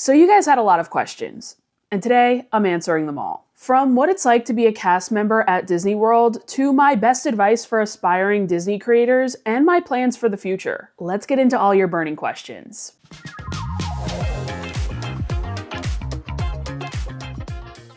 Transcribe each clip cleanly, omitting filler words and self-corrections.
So you guys had a lot of questions, and today I'm answering them all. From what it's like to be a cast member at Disney World, to my best advice for aspiring Disney creators, and my plans for the future. Let's get into all your burning questions.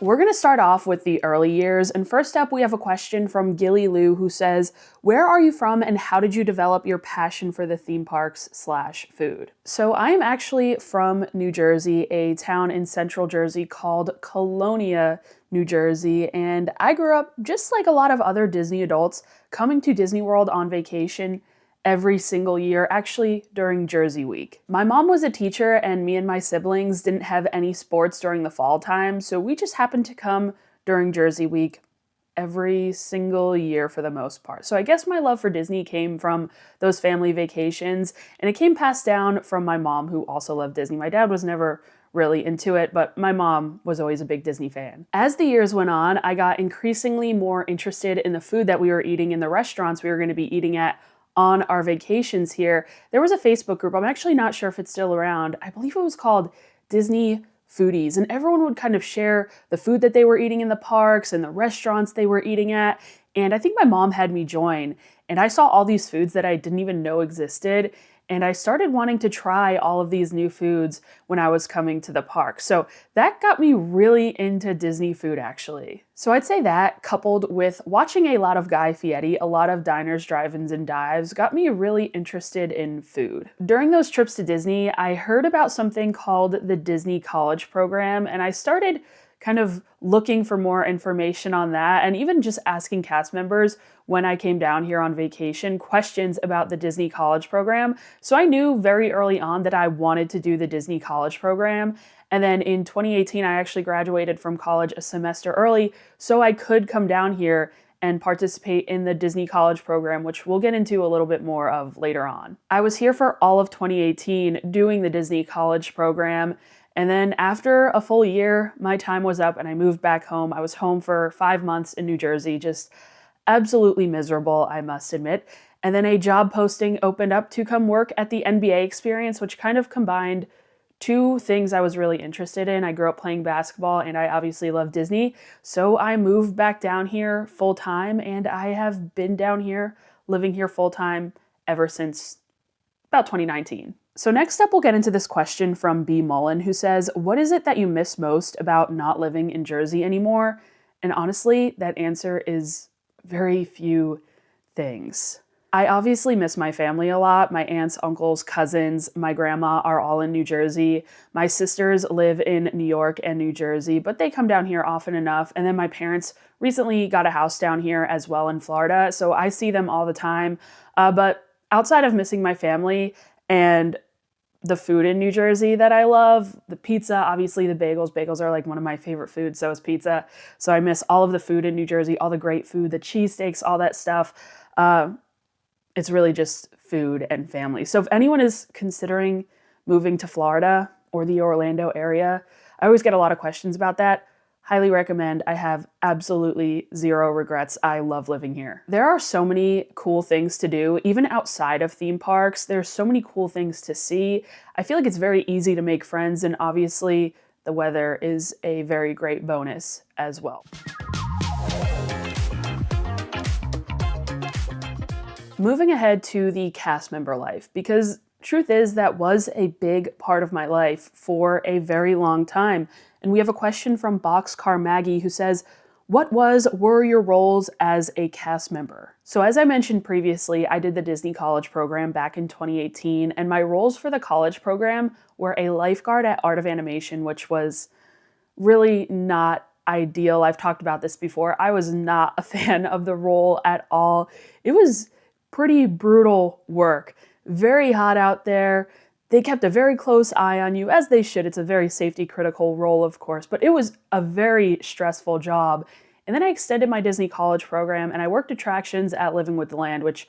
We're going to start off with the early years, and first up we have a question from Gilly Lou who says, where are you from and how did you develop your passion for the theme parks/food? So I'm actually from New Jersey, a town in central Jersey called Colonia, New Jersey, and I grew up just like a lot of other Disney adults coming to Disney World on vacation every single year, actually during Jersey Week. My mom was a teacher and me and my siblings didn't have any sports during the fall time, so we just happened to come during Jersey Week every single year for the most part. So I guess my love for Disney came from those family vacations, and it came passed down from my mom, who also loved Disney. My dad was never really into it, but my mom was always a big Disney fan. As the years went on, I got increasingly more interested in the food that we were eating in the restaurants we were going to be eating at on our vacations here. There was a Facebook group, I'm actually not sure if it's still around, I believe it was called Disney Foodies, and everyone would kind of share the food that they were eating in the parks and the restaurants they were eating at, and I think my mom had me join, and I saw all these foods that I didn't even know existed, and I started wanting to try all of these new foods when I was coming to the park. So that got me really into Disney food, actually. So I'd say that, coupled with watching a lot of Guy Fieri, a lot of diners, drive-ins, and dives, got me really interested in food. During those trips to Disney, I heard about something called the Disney College Program, and I started kind of looking for more information on that, and even just asking cast members when I came down here on vacation questions about the Disney College Program. So I knew very early on that I wanted to do the Disney College Program. And then in 2018, I actually graduated from college a semester early, so I could come down here and participate in the Disney College Program, which we'll get into a little bit more of later on. I was here for all of 2018 doing the Disney College Program, and then after a full year, my time was up and I moved back home. I was home for 5 months in New Jersey, just absolutely miserable, I must admit. And then a job posting opened up to come work at the NBA experience, which kind of combined two things I was really interested in. I grew up playing basketball and I obviously love Disney. So I moved back down here full time, and I have been down here, living here full time ever since about 2019. So next up, we'll get into this question from B. Mullen, who says, what is it that you miss most about not living in Jersey anymore? And honestly, that answer is very few things. I obviously miss my family a lot. My aunts, uncles, cousins, my grandma are all in New Jersey. My sisters live in New York and New Jersey, but they come down here often enough. And then my parents recently got a house down here as well in Florida, so I see them all the time. But outside of missing my family and the food in New Jersey that I love, the pizza, obviously the bagels. Bagels are like one of my favorite foods, so is pizza. So I miss all of the food in New Jersey, all the great food, the cheesesteaks, all that stuff. It's really just food and family. So if anyone is considering moving to Florida or the Orlando area, I always get a lot of questions about that. Highly recommend. I have absolutely zero regrets. I love living here. There are so many cool things to do, even outside of theme parks. There's so many cool things to see. I feel like it's very easy to make friends, and obviously the weather is a very great bonus as well. Moving ahead to the cast member life, because truth is that was a big part of my life for a very long time. And we have a question from Boxcar Maggie who says, what were your roles as a cast member? So as I mentioned previously, I did the Disney College Program back in 2018, and my roles for the college program were a lifeguard at Art of Animation, which was really not ideal. I've talked about this before. I was not a fan of the role at all. It was pretty brutal work. Very hot out there. They kept a very close eye on you, as they should. It's a very safety critical role, of course, but it was a very stressful job. And then I extended my Disney College Program and I worked attractions at Living with the Land, which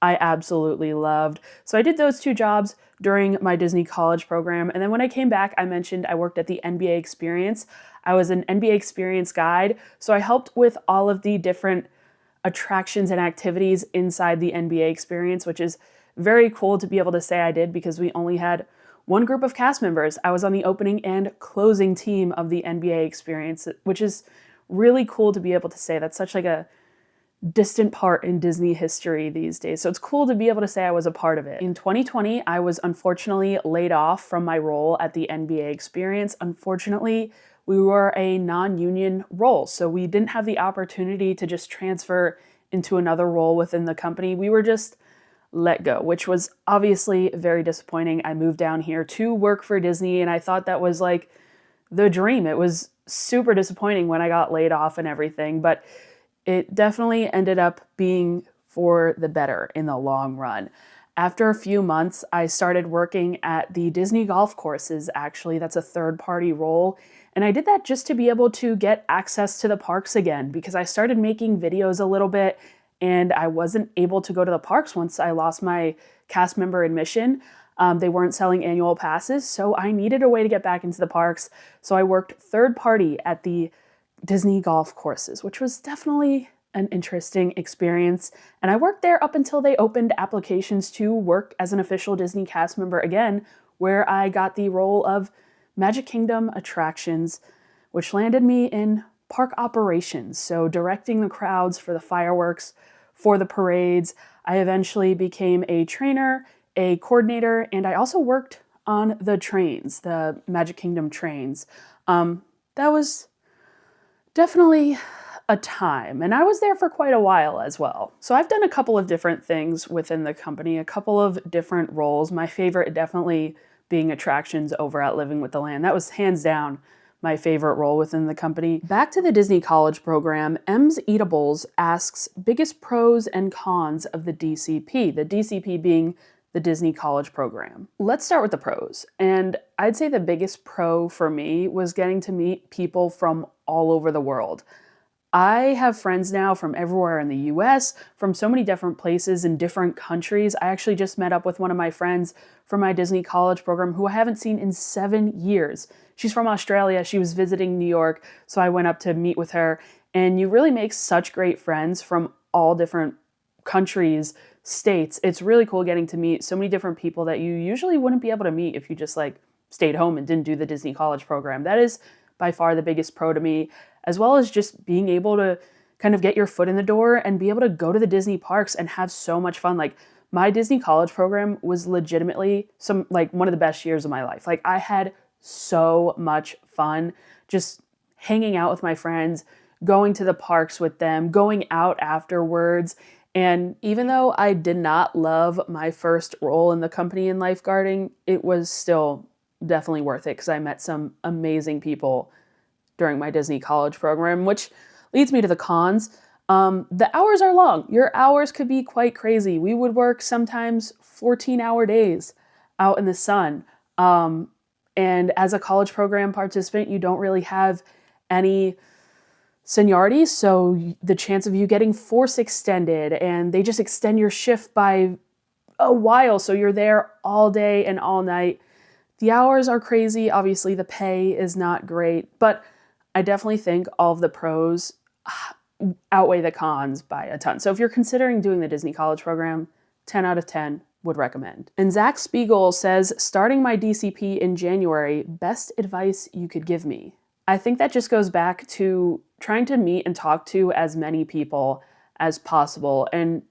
I absolutely loved. So I did those two jobs during my Disney College Program. And then when I came back, I mentioned I worked at the NBA Experience. I was an NBA Experience guide. So I helped with all of the different attractions and activities inside the NBA Experience, which is very cool to be able to say I did, because we only had one group of cast members, I was on the opening and closing team of the NBA experience, which is really cool to be able to say. That's such like a distant part in Disney history these days. So it's cool to be able to say I was a part of it. In 2020, I was unfortunately laid off from my role at the NBA experience. Unfortunately, we were a non-union role, so we didn't have the opportunity to just transfer into another role within the company. We were just let go, which was obviously very disappointing. I moved down here to work for Disney, and I thought that was like the dream. It was super disappointing when I got laid off and everything, but it definitely ended up being for the better in the long run. After a few months, I started working at the Disney golf courses, actually. That's a third-party role. And I did that just to be able to get access to the parks again, because I started making videos a little bit and I wasn't able to go to the parks once I lost my cast member admission. They weren't selling annual passes, so I needed a way to get back into the parks. So I worked third-party at the Disney golf courses, which was definitely an interesting experience. And I worked there up until they opened applications to work as an official Disney cast member again, where I got the role of Magic Kingdom attractions, which landed me in park operations. So directing the crowds for the fireworks, for the parades. I eventually became a trainer, a coordinator, and I also worked on the trains, the Magic Kingdom trains. That was definitely a time, and I was there for quite a while as well. So I've done a couple of different things within the company, a couple of different roles. My favorite definitely being attractions over at Living with the Land. That was hands down my favorite role within the company. Back to the Disney College program, M's Eatables asks biggest pros and cons of the DCP, the DCP being the Disney College program. Let's start with the pros. And I'd say the biggest pro for me was getting to meet people from all over the world. I have friends now from everywhere in the US, from so many different places in different countries. I actually just met up with one of my friends from my Disney College program who I haven't seen in 7 years. She's from Australia. She was visiting New York, so I went up to meet with her. And you really make such great friends from all different countries, states. It's really cool getting to meet so many different people that you usually wouldn't be able to meet if you just like stayed home and didn't do the Disney College program. That is by far the biggest pro to me, as well as just being able to kind of get your foot in the door and be able to go to the Disney parks and have so much fun. Like my Disney College program was legitimately one of the best years of my life. Like I had so much fun just hanging out with my friends, going to the parks with them, going out afterwards. And even though I did not love my first role in the company in lifeguarding, it was still definitely worth it because I met some amazing people during my Disney College program, which leads me to the cons. The hours are long. Your hours could be quite crazy. We would work sometimes 14-hour days out in the sun. And as a college program participant, you don't really have any seniority, so the chance of you getting force extended, and they just extend your shift by a while, so you're there all day and all night. The hours are crazy. Obviously, the pay is not great, but I definitely think all of the pros outweigh the cons by a ton. So if you're considering doing the Disney College program, 10 out of 10 would recommend. And Zach Spiegel says, starting my DCP in January, best advice you could give me. I think that just goes back to trying to meet and talk to as many people as possible and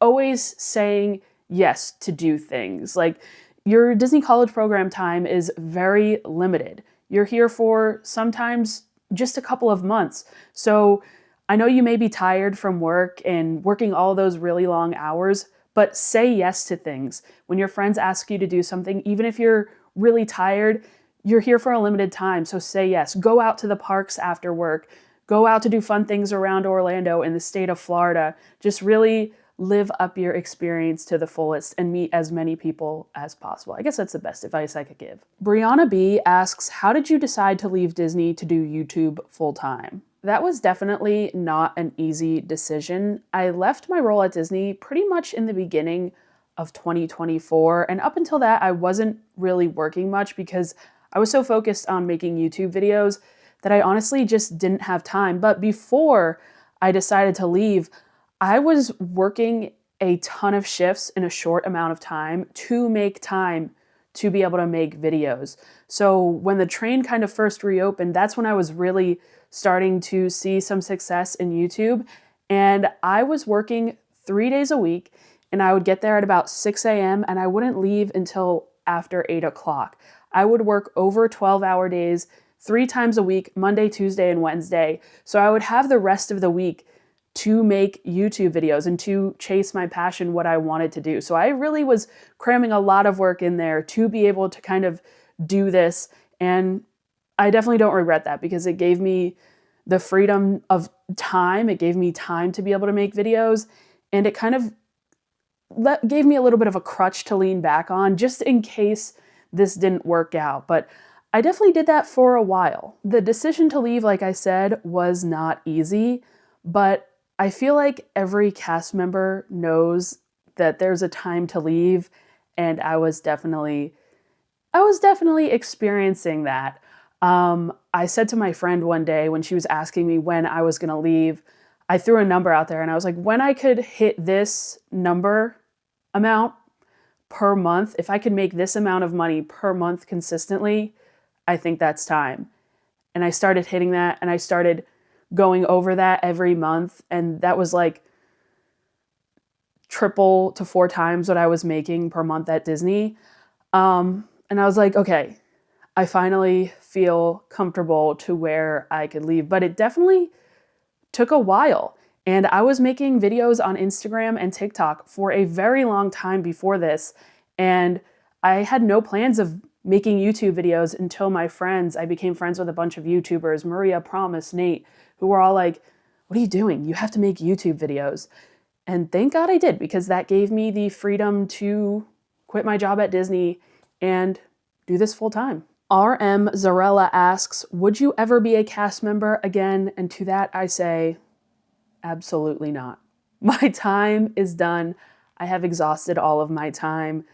always saying yes to do things. Like your Disney College program time is very limited. You're here for sometimes just a couple of months. So I know you may be tired from work and working all those really long hours, but say yes to things. When your friends ask you to do something, even if you're really tired, you're here for a limited time, so say yes. Go out to the parks after work. Go out to do fun things around Orlando in the state of Florida. Just really live up your experience to the fullest and meet as many people as possible. I guess that's the best advice I could give. Brianna B asks, how did you decide to leave Disney to do YouTube full-time? That was definitely not an easy decision. I left my role at Disney pretty much in the beginning of 2024, and up until that, I wasn't really working much because I was so focused on making YouTube videos that I honestly just didn't have time. But before I decided to leave, I was working a ton of shifts in a short amount of time to make time to be able to make videos. So when the train kind of first reopened, that's when I was really starting to see some success in YouTube. And I was working 3 days a week, and I would get there at about 6 a.m. and I wouldn't leave until after 8 o'clock. I would work over 12-hour days 3 times a week, Monday, Tuesday, and Wednesday. So I would have the rest of the week to make YouTube videos and to chase my passion, what I wanted to do. So I really was cramming a lot of work in there to be able to kind of do this. And I definitely don't regret that, because it gave me the freedom of time. It gave me time to be able to make videos, and it kind of gave me a little bit of a crutch to lean back on just in case this didn't work out. But I definitely did that for a while. The decision to leave, like I said, was not easy, but I feel like every cast member knows that there's a time to leave, and I was definitely experiencing that. I said to my friend one day when she was asking me when I was going to leave, I threw a number out there and I was like, when I could hit this number amount per month, if I could make this amount of money per month consistently, I think that's time. And I started hitting that, and I started going over that every month. And that was like triple to 4 times what I was making per month at Disney. And I was like, okay, I finally feel comfortable to where I could leave. But it definitely took a while. And I was making videos on Instagram and TikTok for a very long time before this. And I had no plans of making YouTube videos until I became friends with a bunch of YouTubers, Maria, Promise, Nate, who were all like, what are you doing? You have to make YouTube videos. And thank God I did, because that gave me the freedom to quit my job at Disney and do this full time. RM Zarella asks, would you ever be a cast member again? And to that I say, absolutely not. My time is done. I have exhausted all of my time.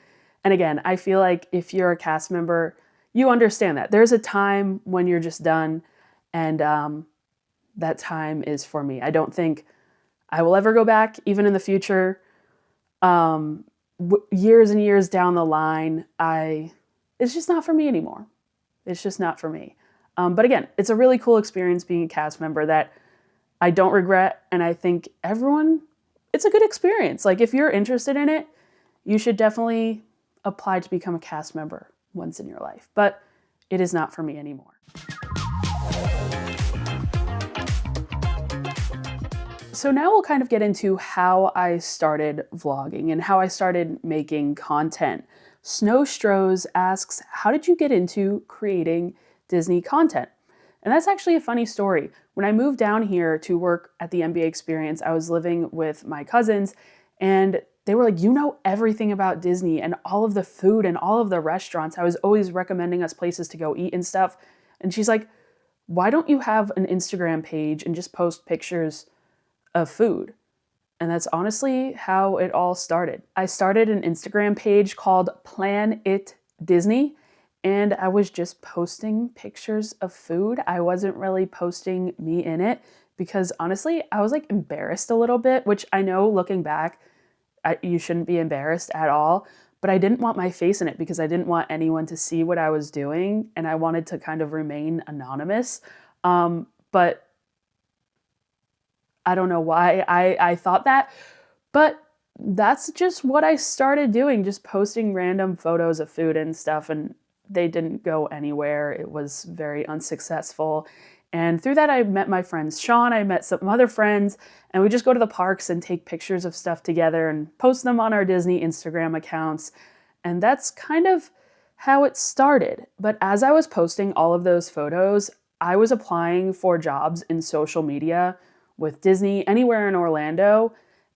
And again, I feel like if you're a cast member, you understand that. There's a time when you're just done, and that time is for me. I don't think I will ever go back, even in the future. Years and years down the line, it's just not for me anymore. It's just not for me. But again, it's a really cool experience being a cast member that I don't regret. And I think it's a good experience. Like, if you're interested in it, you should definitely apply to become a cast member once in your life. But it is not for me anymore. So now we'll kind of get into how I started vlogging and how I started making content. Snow Strohs asks, how did you get into creating Disney content? And that's actually a funny story. When I moved down here to work at the MBA Experience, I was living with my cousins, and they were like, you know everything about Disney and all of the food and all of the restaurants. I was always recommending us places to go eat and stuff. And she's like, why don't you have an Instagram page and just post pictures of food? And that's honestly how it all started. I started an Instagram page called Plan It Disney, and I was just posting pictures of food. I wasn't really posting me in it because honestly, I was like embarrassed a little bit, which I know looking back, you shouldn't be embarrassed at all, but I didn't want my face in it because I didn't want anyone to see what I was doing, and I wanted to kind of remain anonymous. But I don't know why I thought that, but that's just what I started doing, just posting random photos of food and stuff, and they didn't go anywhere. It was very unsuccessful. And through that, I met my friend Sean, I met some other friends, and we just go to the parks and take pictures of stuff together and post them on our Disney Instagram accounts. And that's kind of how it started. But as I was posting all of those photos, I was applying for jobs in social media with Disney anywhere in Orlando,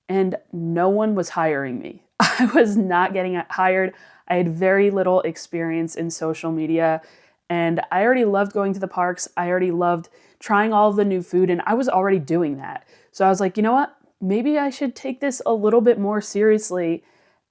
and no one was hiring me. I was not getting hired. I had very little experience in social media, and I already loved going to the parks. I already loved trying all of the new food, and I was already doing that. So I was like, you know what? Maybe I should take this a little bit more seriously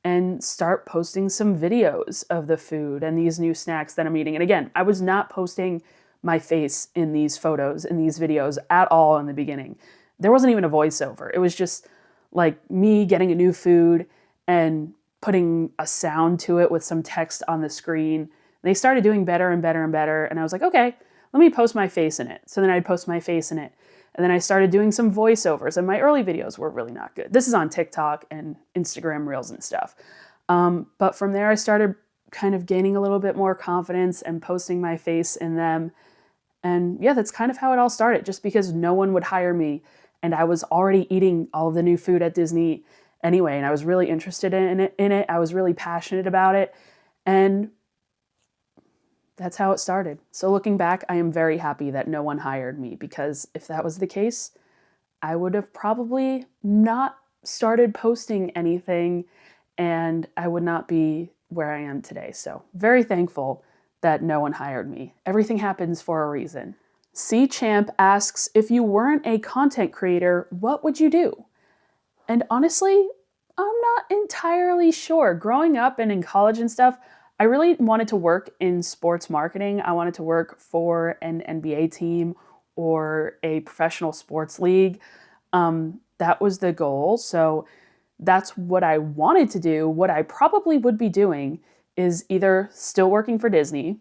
and start posting some videos of the food and these new snacks that I'm eating. And again, I was not posting my face in these photos, in these videos at all in the beginning. There wasn't even a voiceover. It was just like me getting a new food and putting a sound to it with some text on the screen. They started doing better and better and better. And I was like, okay, let me post my face in it. So then I'd post my face in it. And then I started doing some voiceovers, and my early videos were really not good. This is on TikTok and Instagram Reels and stuff. But from there, I started kind of gaining a little bit more confidence and posting my face in them. And yeah, that's kind of how it all started, just because no one would hire me. And I was already eating all of the new food at Disney anyway, and I was really interested in it. I was really passionate about it. And that's how it started. So looking back, I am very happy that no one hired me, because if that was the case, I would have probably not started posting anything and I would not be where I am today. So very thankful that no one hired me. Everything happens for a reason. C Champ asks, if you weren't a content creator, what would you do? And honestly, I'm not entirely sure. Growing up and in college and stuff, I really wanted to work in sports marketing. I wanted to work for an NBA team or a professional sports league. That was the goal. So that's what I wanted to do. What I probably would be doing is either still working for Disney,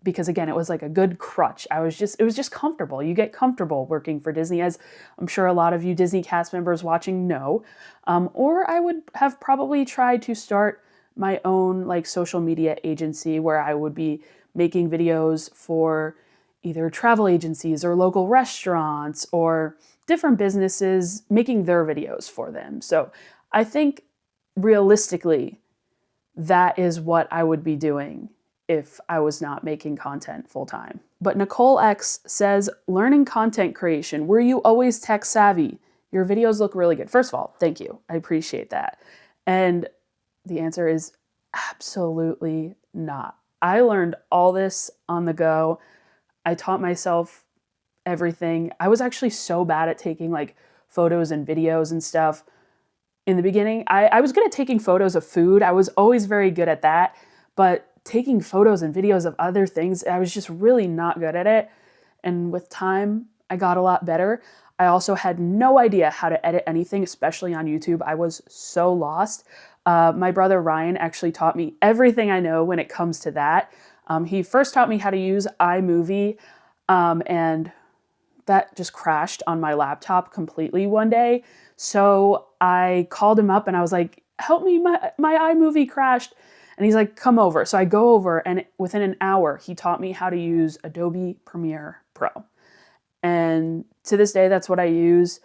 because again, it was like a good crutch. It was just comfortable. You get comfortable working for Disney, as I'm sure a lot of you Disney cast members watching know. Or I would have probably tried to start my own like social media agency where I would be making videos for either travel agencies or local restaurants or different businesses, making their videos for them. So I think realistically, that is what I would be doing if I was not making content full time. But Nicole X says, learning content creation, were you always tech savvy? Your videos look really good. First of all, thank you. I appreciate that. And the answer is absolutely not. I learned all this on the go. I taught myself everything. I was actually so bad at taking like photos and videos and stuff. In the beginning, I was good at taking photos of food. I was always very good at that. But taking photos and videos of other things, I was just really not good at it. And with time, I got a lot better. I also had no idea how to edit anything, especially on YouTube. I was so lost. My brother Ryan actually taught me everything I know when it comes to that. He first taught me how to use iMovie, and that just crashed on my laptop completely one day. So I called him up and I was like, help me, my iMovie crashed. And he's like, come over. So I go over, and within an hour, he taught me how to use Adobe Premiere Pro. And to this day, that's what I use.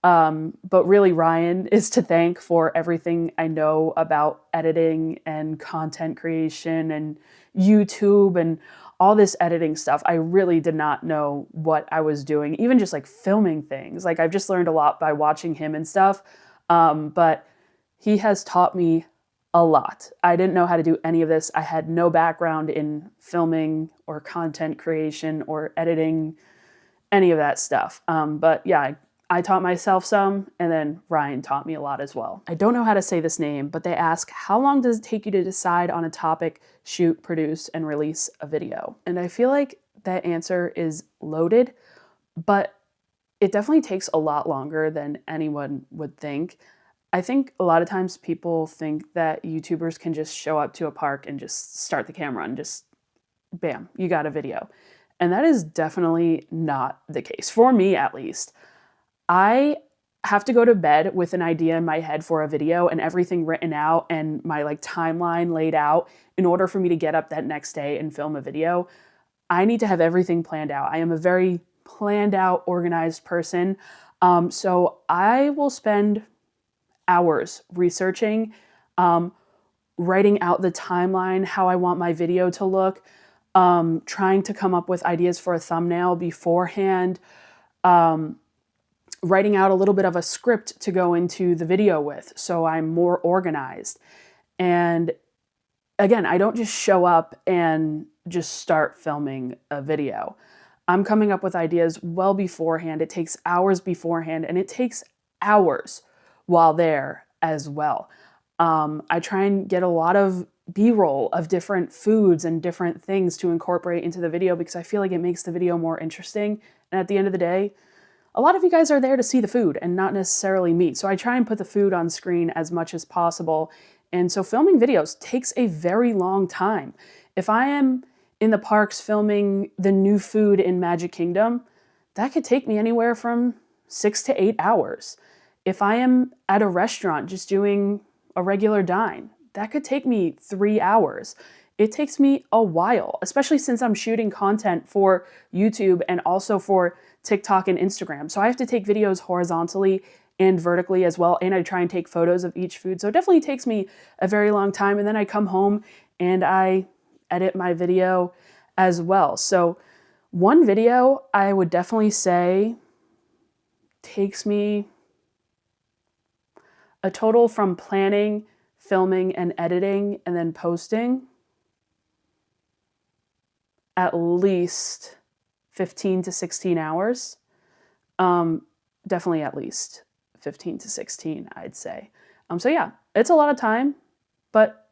But really, Ryan is to thank for everything I know about editing and content creation and YouTube and all this editing stuff. I really did not know what I was doing, even just like filming things. Like I've just learned a lot by watching him and stuff. But he has taught me a lot. I didn't know how to do any of this. I had no background in filming or content creation or editing, any of that stuff. But yeah, I taught myself some, and then Ryan taught me a lot as well. I don't know how to say this name, but they ask, how long does it take you to decide on a topic, shoot, produce, and release a video? And I feel like that answer is loaded, but it definitely takes a lot longer than anyone would think. I think a lot of times people think that YouTubers can just show up to a park and just start the camera and just, bam, you got a video. And that is definitely not the case, for me at least. I have to go to bed with an idea in my head for a video and everything written out and my like timeline laid out in order for me to get up that next day and film a video. I need to have everything planned out. I am a very planned out, organized person. So I will spend hours researching, writing out the timeline, how I want my video to look, trying to come up with ideas for a thumbnail beforehand, writing out a little bit of a script to go into the video with, so I'm more organized. And again, I don't just show up and just start filming a video. I'm coming up with ideas well beforehand. It takes hours beforehand, and it takes hours while there as well. I try and get a lot of B-roll of different foods and different things to incorporate into the video because I feel like it makes the video more interesting. And at the end of the day, a lot of you guys are there to see the food and not necessarily me. So I try and put the food on screen as much as possible And so filming videos takes a very long time. If I am in the parks filming the new food in Magic Kingdom, that could take me anywhere from 6 to 8 hours. If I am at a restaurant just doing a regular dine, that could take me 3 hours. It takes me a while, especially since I'm shooting content for YouTube and also for TikTok and Instagram. So I have to take videos horizontally and vertically as well, and I try and take photos of each food. So it definitely takes me a very long time, and then I come home and I edit my video as well. So one video I would definitely say takes me a total from planning, filming, and editing, and then posting, at least 15 to 16 hours. Definitely at least 15 to 16, I'd say. So yeah, it's a lot of time, but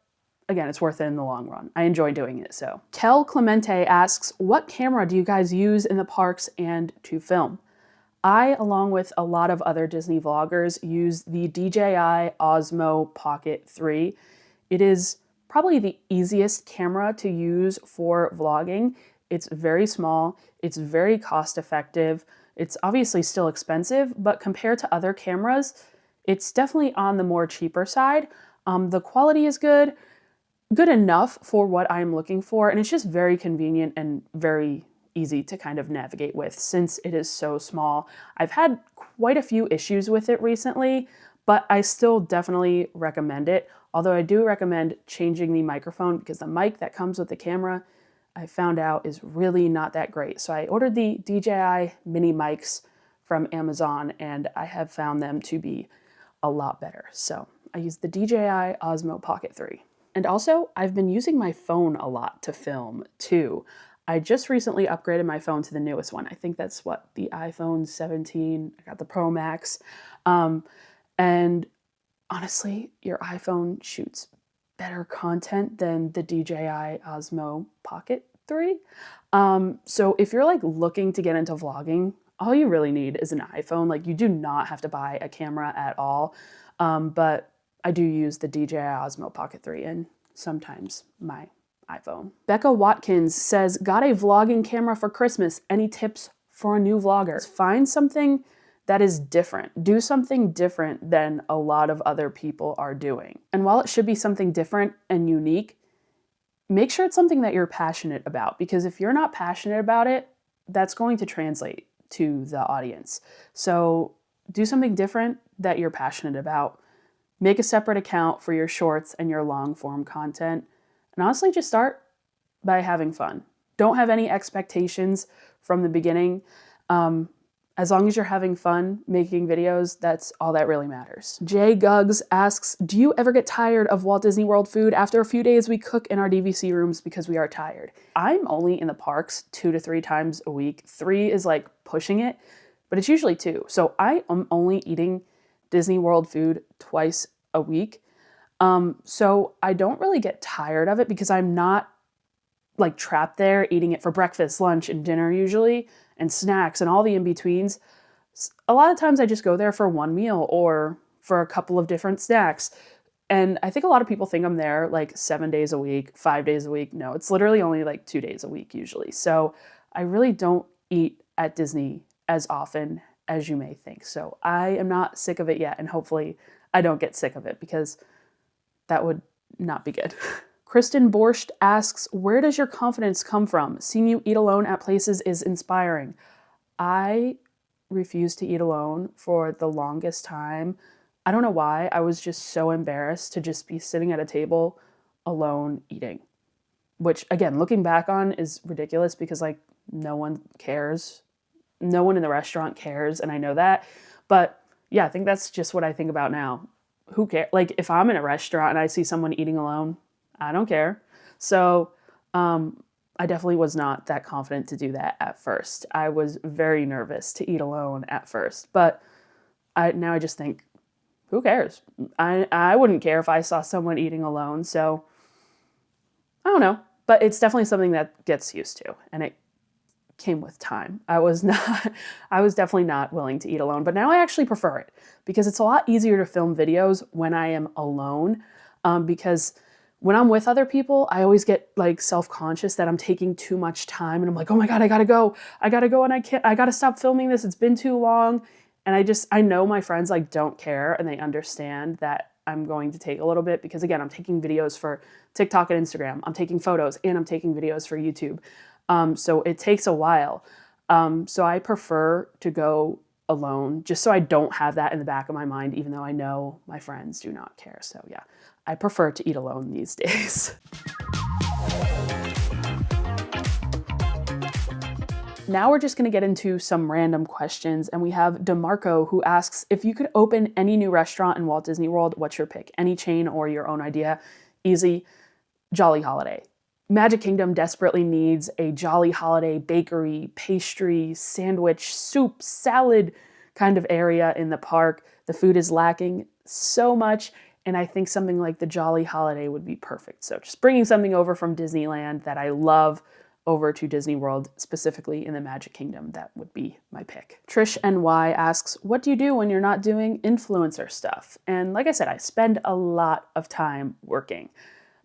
again, it's worth it in the long run. I enjoy doing it, so. Kel Clemente asks, what camera do you guys use in the parks and to film? I, along with a lot of other Disney vloggers, use the DJI Osmo Pocket 3. It is probably the easiest camera to use for vlogging. It's very small, it's very cost effective. It's obviously still expensive, but compared to other cameras, it's definitely on the more cheaper side. The quality is good enough for what I'm looking for, and it's just very convenient and very easy to kind of navigate with since it is so small. I've had quite a few issues with it recently, but I still definitely recommend it. Although I do recommend changing the microphone because the mic that comes with the camera, I found out, is really not that great. So I ordered the DJI mini mics from Amazon, and I have found them to be a lot better. So I use the DJI Osmo Pocket 3. And also, I've been using my phone a lot to film too. I just recently upgraded my phone to the newest one. I think that's what, the iPhone 17. I got the Pro Max. And honestly, your iPhone shoots better content than the DJI Osmo Pocket 3. So if you're like looking to get into vlogging, all you really need is an iPhone. Like, you do not have to buy a camera at all. But I do use the DJI Osmo Pocket 3 and sometimes my iPhone. Becca Watkins says, got a vlogging camera for Christmas. Any tips for a new vlogger? Find something that is different. Do something different than a lot of other people are doing. And while it should be something different and unique, make sure it's something that you're passionate about, because if you're not passionate about it, that's going to translate to the audience. So do something different that you're passionate about. Make a separate account for your shorts and your long form content. And honestly, just start by having fun. Don't have any expectations from the beginning. As long as you're having fun making videos, that's all that really matters. Jay Guggs asks, do you ever get tired of Walt Disney World food? After a few days, we cook in our DVC rooms because we are tired. I'm only in the parks 2 to 3 times a week. 3 is like pushing it, but it's usually 2. So I am only eating Disney World food twice a week. So I don't really get tired of it because I'm not like trapped there eating it for breakfast, lunch, and dinner usually, and snacks and all the in-betweens. A lot of times I just go there for one meal or for a couple of different snacks. And I think a lot of people think I'm there like 7 days a week, 5 days a week. No, it's literally only like 2 days a week usually. So I really don't eat at Disney as often as you may think. So I am not sick of it yet, and hopefully I don't get sick of it because that would not be good. Kristen Borscht asks, where does your confidence come from? Seeing you eat alone at places is inspiring. I refused to eat alone for the longest time. I don't know why. I was just so embarrassed to just be sitting at a table alone eating, which again, looking back on, is ridiculous because like no one cares. No one in the restaurant cares, and I know that. But yeah, I think that's just what I think about now. Who cares? Like, if I'm in a restaurant and I see someone eating alone, I don't care. So I definitely was not that confident to do that at first. I was very nervous to eat alone at first, but now I just think, who cares? I wouldn't care if I saw someone eating alone. So I don't know, but it's definitely something that gets used to, and it came with time. I was definitely not willing to eat alone, but now I actually prefer it because it's a lot easier to film videos when I am alone. because when I'm with other people, I always get like self-conscious that I'm taking too much time and I'm like, oh my God, I gotta go. And I gotta stop filming this. It's been too long. And I know my friends like don't care and they understand that I'm going to take a little bit because again, I'm taking videos for TikTok and Instagram. I'm taking photos and I'm taking videos for YouTube. So it takes a while. So I prefer to go alone just so I don't have that in the back of my mind, even though I know my friends do not care. So yeah, I prefer to eat alone these days. Now we're just going to get into some random questions, and we have DeMarco who asks, if you could open any new restaurant in Walt Disney World, what's your pick? Any chain or your own idea? Easy. Jolly Holiday. Magic Kingdom desperately needs a Jolly Holiday bakery, pastry, sandwich, soup, salad kind of area in the park. The food is lacking so much, and I think something like the Jolly Holiday would be perfect. So just bringing something over from Disneyland that I love over to Disney World, specifically in the Magic Kingdom, that would be my pick. Trish NY asks, what do you do when you're not doing influencer stuff? And like I said, I spend a lot of time working.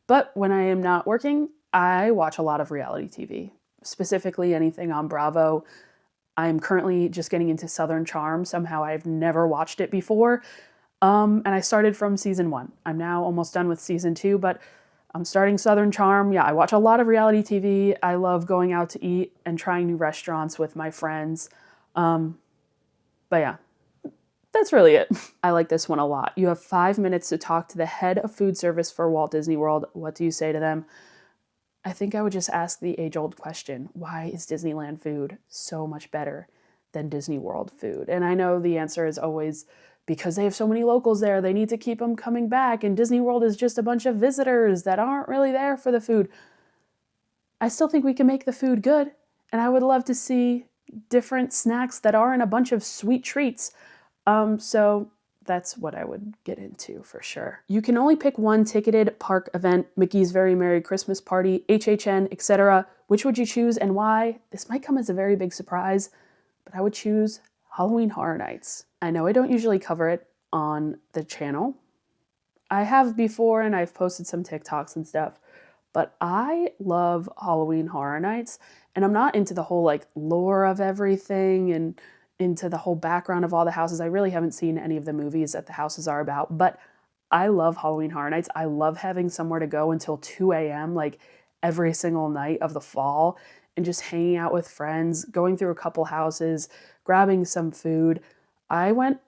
But when I am not working, I watch a lot of reality TV, specifically anything on Bravo. I'm currently just getting into Southern Charm. Somehow I've never watched it before. And I started from season 1. I'm now almost done with season 2, but I'm starting Southern Charm. Yeah, I watch a lot of reality TV. I love going out to eat and trying new restaurants with my friends. But yeah, that's really it. I like this one a lot. You have 5 minutes to talk to the head of food service for Walt Disney World. What do you say to them? I think I would just ask the age-old question, why is Disneyland food so much better than Disney World food? And I know the answer is always because they have so many locals there, they need to keep them coming back, and Disney World is just a bunch of visitors that aren't really there for the food. I still think we can make the food good, and I would love to see different snacks that aren't a bunch of sweet treats. So that's what I would get into for sure. You can only pick one ticketed park event, Mickey's Very Merry Christmas Party, HHN, etc. Which would you choose and why? This might come as a very big surprise, but I would choose Halloween Horror Nights. I know I don't usually cover it on the channel. I have before and I've posted some TikToks and stuff, but I love Halloween Horror Nights, and I'm not into the whole like lore of everything and into the whole background of all the houses. I really haven't seen any of the movies that the houses are about, but I love Halloween Horror Nights. I love having somewhere to go until 2 a.m. like every single night of the fall and just hanging out with friends, going through a couple houses, grabbing some food. I went,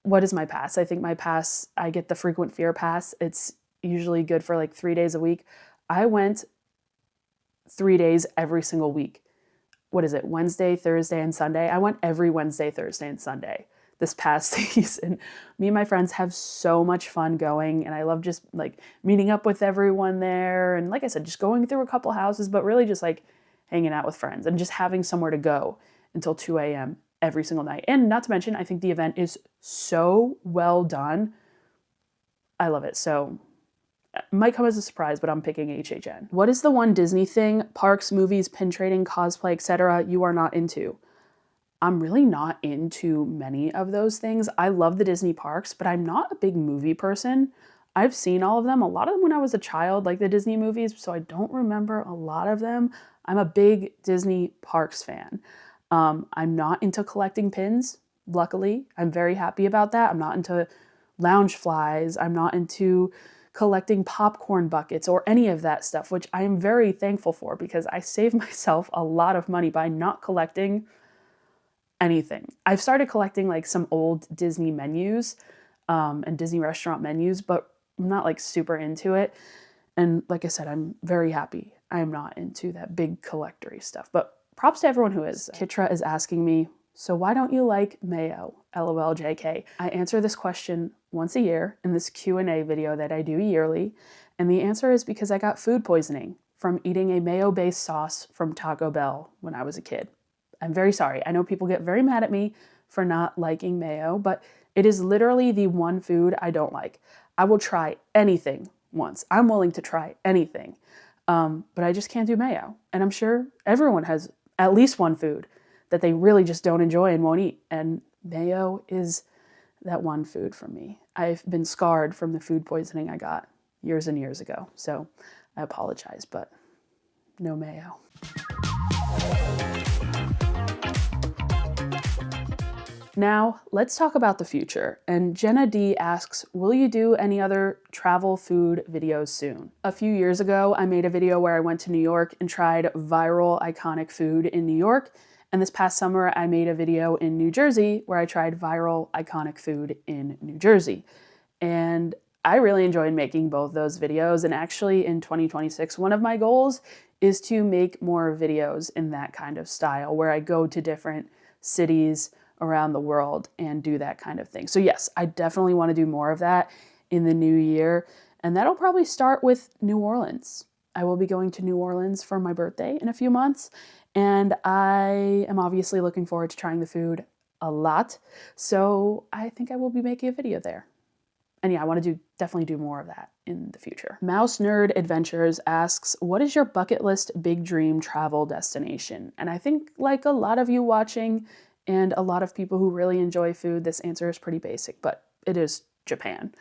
what is my pass? I think my pass, I get the frequent fear pass. It's usually good for like 3 days a week. I went 3 days every single week. What is it? Wednesday, Thursday, and Sunday. I went every Wednesday, Thursday, and Sunday this past season. Me and my friends have so much fun going, and I love just like meeting up with everyone there. And like I said, just going through a couple houses, but really just like hanging out with friends and just having somewhere to go until 2 a.m. every single night. And not to mention, I think the event is so well done. I love it. So it might come as a surprise, but I'm picking HHN. What is the one Disney thing, parks, movies, pin trading, cosplay, etc., you are not into? I'm really not into many of those things. I love the Disney parks, but I'm not a big movie person. I've seen all of them, a lot of them when I was a child, like the Disney movies, so I don't remember a lot of them. I'm a big Disney parks fan. I'm not into collecting pins, luckily. I'm very happy about that. I'm not into lounge flies. I'm not into collecting popcorn buckets or any of that stuff, which I am very thankful for because I save myself a lot of money by not collecting anything. I've started collecting like some old Disney menus and Disney restaurant menus, but I'm not like super into it. And like I said, I'm very happy I'm not into that big collectory stuff, but props to everyone who is. Kitra is asking me, so why don't you like mayo? LOL JK. I answer this question once a year in this Q&A video that I do yearly, and the answer is because I got food poisoning from eating a mayo-based sauce from Taco Bell when I was a kid. I'm very sorry. I know people get very mad at me for not liking mayo, but it is literally the one food I don't like. I will try anything once. I'm willing to try anything, but I just can't do mayo. And I'm sure everyone has at least one food that they really just don't enjoy and won't eat. And mayo is that one food for me. I've been scarred from the food poisoning I got years and years ago. So I apologize, but no mayo. Now, let's talk about the future. And Jenna D asks, will you do any other travel food videos soon? A few years ago, I made a video where I went to New York and tried viral iconic food in New York. And this past summer, I made a video in New Jersey where I tried viral iconic food in New Jersey. And I really enjoyed making both those videos. And actually in 2026, one of my goals is to make more videos in that kind of style where I go to different cities around the world and do that kind of thing. So yes, I definitely want to do more of that in the new year. And that'll probably start with New Orleans. I will be going to New Orleans for my birthday in a few months. And I am obviously looking forward to trying the food a lot. So I think I will be making a video there. And yeah, I want to definitely do more of that in the future. Mouse Nerd Adventures asks, what is your bucket list big dream travel destination? And I think like a lot of you watching and a lot of people who really enjoy food, this answer is pretty basic, but it is Japan.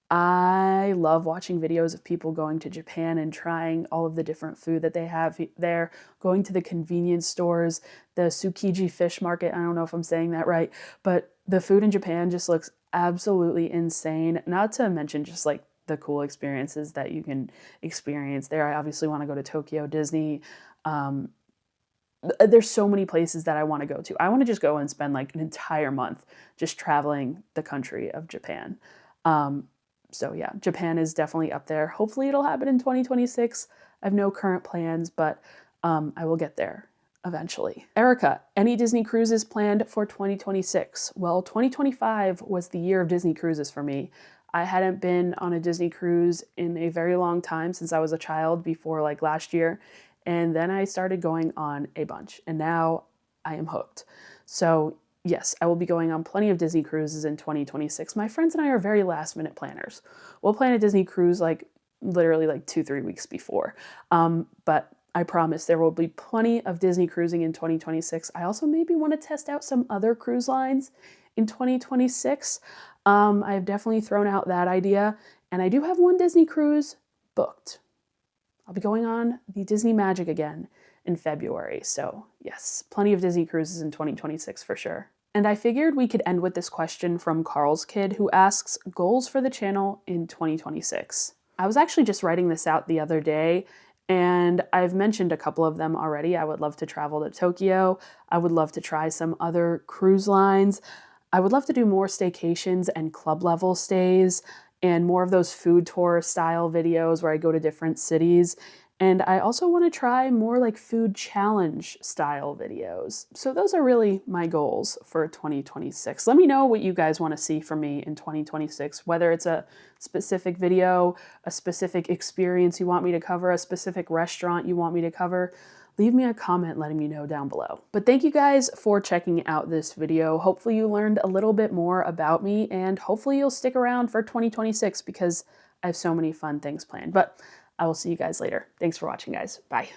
I love watching videos of people going to Japan and trying all of the different food that they have there, going to the convenience stores, the Tsukiji fish market. I don't know if I'm saying that right, but the food in Japan just looks absolutely insane. Not to mention just like the cool experiences that you can experience there. I obviously want to go to Tokyo Disney. There's so many places that I want to go to. I want to just go and spend like an entire month just traveling the country of Japan. So yeah, Japan is definitely up there. Hopefully it'll happen in 2026. I have no current plans, but I will get there eventually. Erica, any Disney cruises planned for 2026? Well, 2025 was the year of Disney cruises for me. I hadn't been on a Disney cruise in a very long time since I was a child, before like last year. And then I started going on a bunch, and now I am hooked. So yes, I will be going on plenty of Disney cruises in 2026. My friends and I are very last minute planners. We'll plan a Disney cruise like literally like 2-3 weeks before. But I promise there will be plenty of Disney cruising in 2026. I also maybe want to test out some other cruise lines in 2026. I've definitely thrown out that idea, and I do have one Disney cruise booked. I'll be going on the Disney Magic again in February. So yes, plenty of Disney cruises in 2026 for sure. And I figured we could end with this question from Carl's Kid, who asks, goals for the channel in 2026. I was actually just writing this out the other day, and I've mentioned a couple of them already. I would love to travel to Tokyo. I would love to try some other cruise lines. I would love to do more staycations and club level stays, and more of those food tour style videos where I go to different cities. And I also want to try more like food challenge style videos. So those are really my goals for 2026. Let me know what you guys want to see from me in 2026, whether it's a specific video, a specific experience you want me to cover, a specific restaurant you want me to cover. Leave me a comment letting me know down below. But thank you guys for checking out this video. Hopefully you learned a little bit more about me, and hopefully you'll stick around for 2026 because I have so many fun things planned. But I will see you guys later. Thanks for watching, guys. Bye.